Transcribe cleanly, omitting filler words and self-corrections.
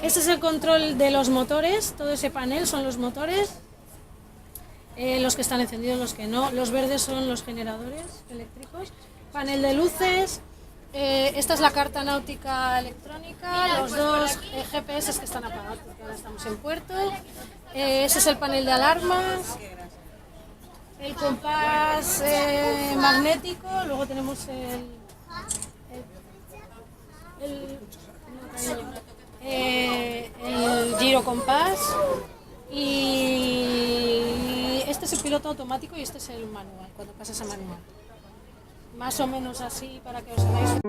Este es el control de los motores, todo ese panel son los motores, los que están encendidos, los que no, los verdes son los generadores eléctricos, panel de luces, esta es la carta náutica electrónica, los dos GPS que están apagados porque ahora estamos en puerto, ese es el panel de alarmas, el compás magnético, luego tenemos el girocompás y este es el piloto automático y este es el manual, cuando pasas a manual. Más o menos así para que os hagáis.